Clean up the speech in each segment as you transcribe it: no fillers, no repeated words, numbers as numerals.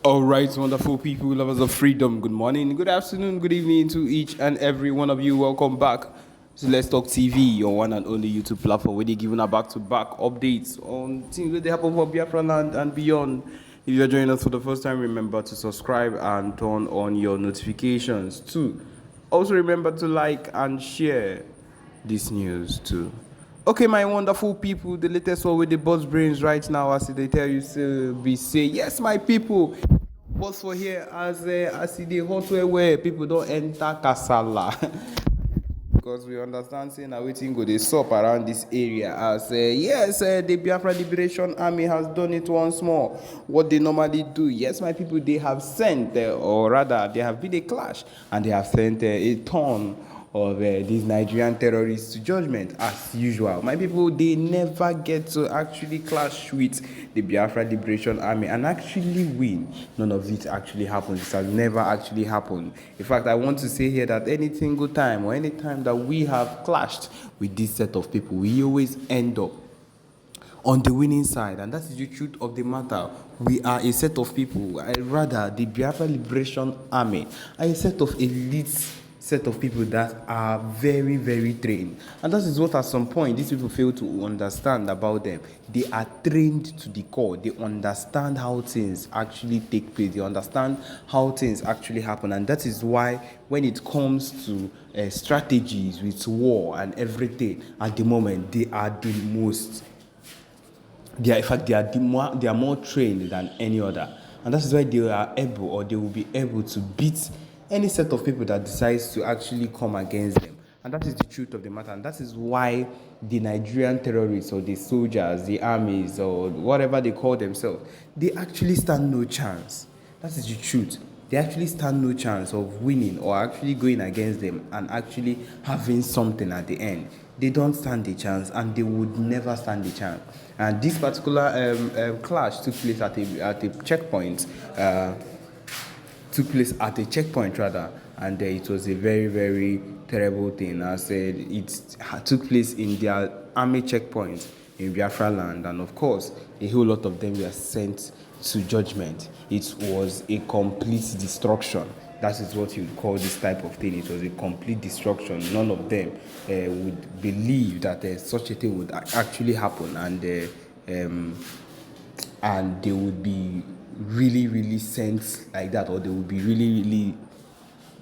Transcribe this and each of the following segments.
All right, wonderful people, lovers of freedom. Good morning, good afternoon, good evening to each and every one of you. Welcome back to Let's Talk TV, your one and only YouTube platform where they're giving a back-to-back updates on things that they happen for Biafraland and beyond. If you're joining us for the first time, remember to subscribe and turn on your notifications too. Also, remember to like and share this news too. Okay, my wonderful people, the latest one with the buzz brains right now, as they tell you to be say, yes, my people. What's for here as the hot where people don't enter Kasala. Because we understand saying that waiting go they sup around this area as yes, the Biafra Liberation Army has done it once more. What they normally do, yes, my people, they have sent or rather they have been a clash and they have sent a ton of these Nigerian terrorists to judgment as usual. My people, they never get to actually clash with the Biafra Liberation Army and actually win. None of it actually happens. It has never actually happened. In fact, I want to say here that any single time or any time that we have clashed with this set of people, we always end up on the winning side, and that is the truth of the matter. We are a set of people, rather the Biafra Liberation Army are a set of elites, set of people that are very, very trained. And that is what at some point these people fail to understand about them. They are trained to the core. They understand how things actually take place. They understand how things actually happen. And that is why when it comes to strategies with war and everything, at the moment, they are the most, in fact, they are more trained than any other. And that is why they are able, or they will be able to beat any set of people that decides to actually come against them. And that is the truth of the matter. And that is why the Nigerian terrorists or the soldiers, the armies, or whatever they call themselves, they actually stand no chance. That is the truth. They actually stand no chance of winning or actually going against them and actually having something at the end. They don't stand a chance, and they would never stand a chance. And this particular clash took place at a checkpoint. Took place at a checkpoint rather, and it was a very, very terrible thing. I said it took place in their army checkpoint in Biafraland, and of course a whole lot of them were sent to judgment. It was a complete destruction. That is what you would call this type of thing. It was a complete destruction. None of them would believe that such a thing would actually happen, and they would be really, really sent like that, or they will be really, really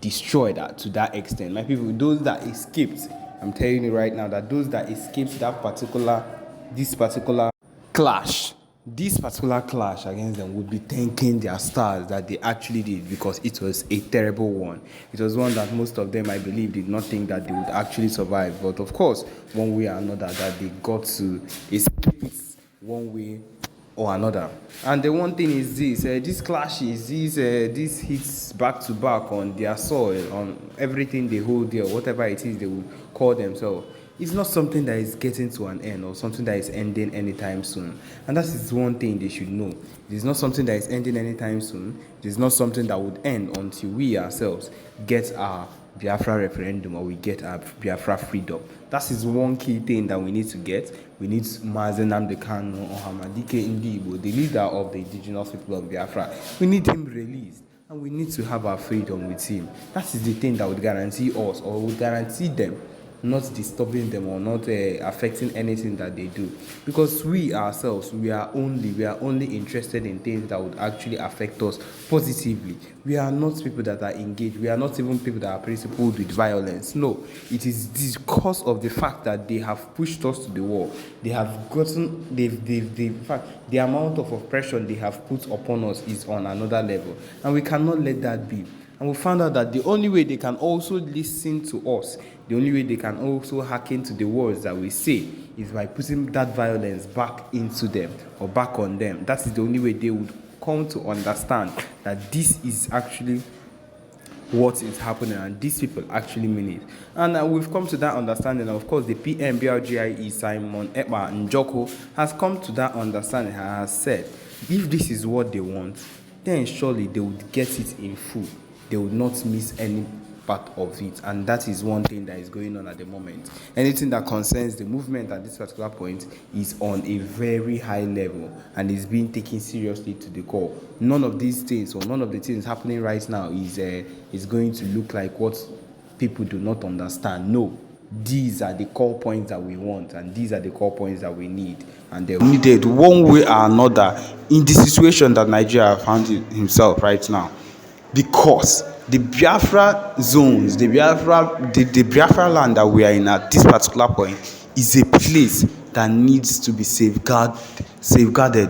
destroyed to that extent. My people, those that escaped, I'm telling you right now that those that escaped this particular clash against them would be thanking their stars that they actually did, because it was a terrible one. It was one that most of them, I believe, did not think that they would actually survive. But of course, one way or another, that they got to escape it one way or another. And the one thing is these clashes, these hits back to back on their soil, on everything they hold there, whatever it is they would call themselves, it's not something that is getting to an end or something that is ending anytime soon. And that is one thing they should know. It is not something that is ending anytime soon. It is not something that would end until we ourselves get our Biafra referendum, or we get our Biafra freedom. That is one key thing that we need to get. We need Mazen Nnamdi Kanu or Hamadike Ndibo, the leader of the indigenous people of Biafra. We need him released, and we need to have our freedom with him. That is the thing that would guarantee us, or would guarantee them, not disturbing them or not affecting anything that they do. Because we ourselves, we are only interested in things that would actually affect us positively. We are not people that are engaged. We are not even people that are principled with violence. No, it is because of the fact that they have pushed us to the wall. They have gotten, in fact, the amount of oppression they have put upon us is on another level, and we cannot let that be. And we found out that the only way they can also listen to us, the only way they can also hearken to the words that we say, is by putting that violence back into them or back on them. That is the only way they would come to understand that this is actually what is happening, and these people actually mean it. And we've come to that understanding. Of course, the PMBRGIE Simon Ekpa Njoko has come to that understanding and has said, if this is what they want, then surely they would get it in full. They would not miss any part of it, and that is one thing that is going on at the moment. Anything that concerns the movement at this particular point is on a very high level and is being taken seriously to the core. None of these things, or none of the things happening right now is going to look like what people do not understand. No, these are the core points that we want, and these are the core points that we need, and they're needed one way or another in the situation that Nigeria found himself right now. Because the Biafra zones, the Biafra land that we are in at this particular point is a place that needs to be safeguarded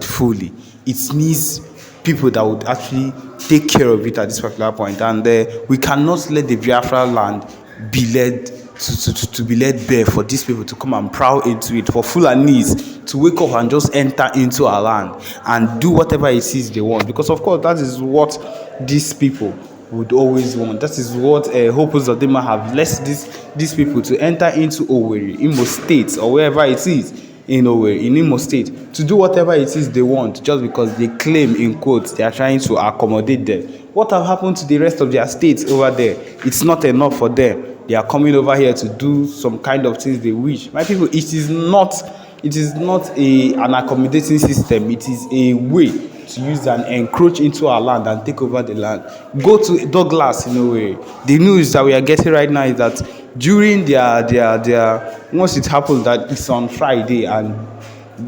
fully. It needs people that would actually take care of it at this particular point, and we cannot let the Biafra land be led to be led bare for these people to come and prowl into it, for Fulanis to wake up and just enter into our land and do whatever it is they want. Because of course that is what these people would always want. That is what Hopes of them have left these people to enter into Owerri, Imo State, or wherever it is in Owerri, in Imo State, to do whatever it is they want, just because they claim, in quotes, they are trying to accommodate them. What have happened to the rest of their states over there? It's not enough for them. They are coming over here to do some kind of things they wish. My people, it is not an accommodating system. It is a way to use and encroach into our land and take over the land. Go to Douglas in a way. The news that we are getting right now is that during their once it happens that it's on Friday and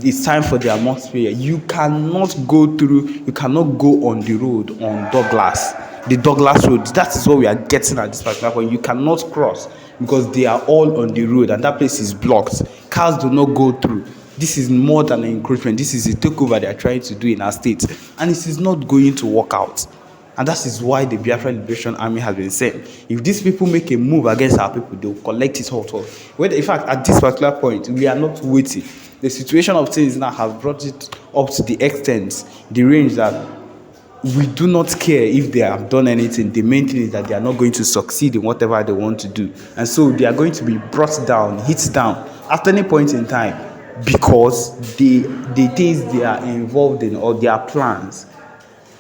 it's time for their mosque prayer, you cannot go on the road on Douglas. The Douglas Road, that is what we are getting at this particular point. You cannot cross because they are all on the road and that place is blocked. Cars do not go through. This is more than an encroachment. This is a takeover they are trying to do in our state, and it is not going to work out. And that is why the Biafra Liberation Army has been saying, if these people make a move against our people, they will collect it hot. In fact, at this particular point, we are not waiting. The situation of things now has brought it up to the extent, the range that we do not care if they have done anything. The main thing is that they are not going to succeed in whatever they want to do. And so they are going to be brought down, hit down at any point in time, because the things they are involved in or their plans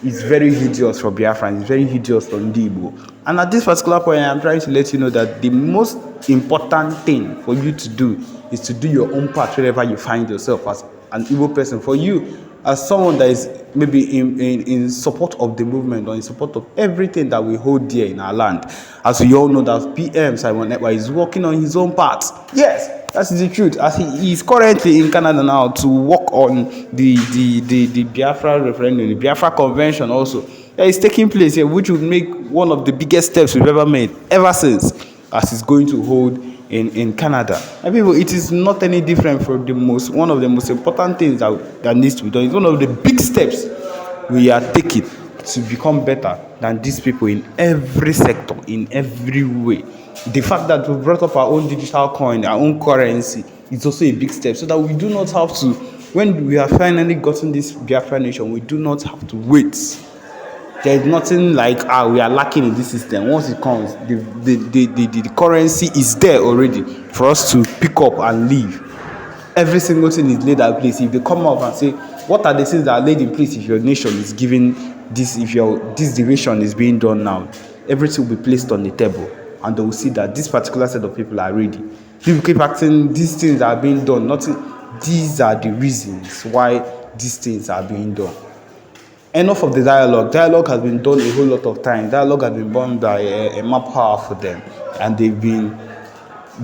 is very hideous for Biafra, it's very hideous for Igbo. And at this particular point, I am trying to let you know that the most important thing for you to do is to do your own part wherever you find yourself as an Igbo person. For you, as someone that is maybe in support of the movement or in support of everything that we hold dear in our land, as we all know that PM Simon Ekpa is working on his own part. Yes, that is the truth. As he is currently in Canada now to work on the Biafra referendum, the Biafra convention also. That is taking place here, which will make one of the biggest steps we've ever made, ever since, as it's going to hold in Canada. And people, it is not any different from one of the most important things that needs to be done. It's one of the big steps we are taking to become better than these people in every sector, in every way. The fact that we brought up our own digital coin, our own currency, is also a big step, so that we do not have to, when we have finally gotten this Biafra nation, we do not have to wait. There is nothing like we are lacking in this system. Once it comes, the currency is there already for us to pick up and leave. Every single thing is laid at place. If they come up and say, what are the things that are laid in place if your nation is giving this, if this division is being done now, everything will be placed on the table, and they will see that this particular set of people are ready. People keep asking, these things are being done. These are the reasons why these things are being done. Enough of the dialogue. Dialogue has been done a whole lot of times. Dialogue has been done by a map power for them, and they've been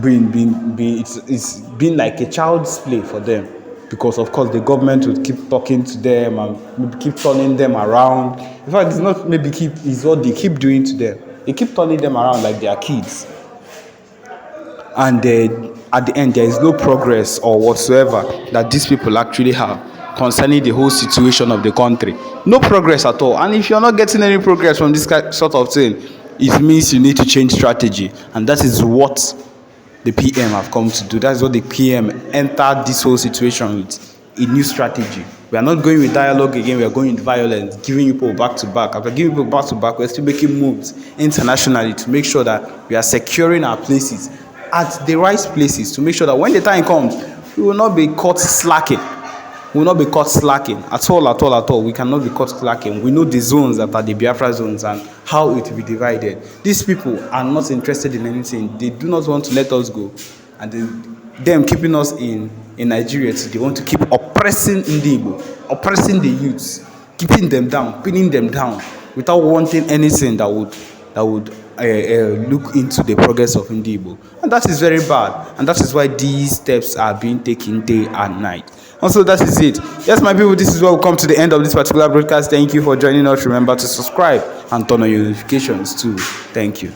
it's been like a child's play for them, because of course the government would keep talking to them and keep turning them around. In fact, it's not maybe it's what they keep doing to them. They keep turning them around like they are kids, and at the end there is no progress or whatsoever that these people actually have concerning the whole situation of the country. No progress at all. And if you're not getting any progress from this sort of thing, it means you need to change strategy. And that is what the PM have come to do. That's what the PM entered this whole situation with, a new strategy. We are not going with dialogue again, we are going with violence, giving people back to back. After giving people back to back, we're still making moves internationally to make sure that we are securing our places at the right places, to make sure that when the time comes, we will not be caught slacking. will not be caught slacking at all. We cannot be caught slacking. We know the zones that are the Biafra zones and how it will be divided. These people are not interested in anything. They do not want to let us go, and them keeping us in Nigeria, they want to keep oppressing Igbo, oppressing the youths, keeping them down, pinning them down, without wanting anything that would look into the progress of Igbo. And that is very bad. And that is why these steps are being taken day and night. Also, that is it. Yes, my people, this is where we come to the end of this particular broadcast. Thank you for joining us. Remember to subscribe and turn on your notifications too. Thank you.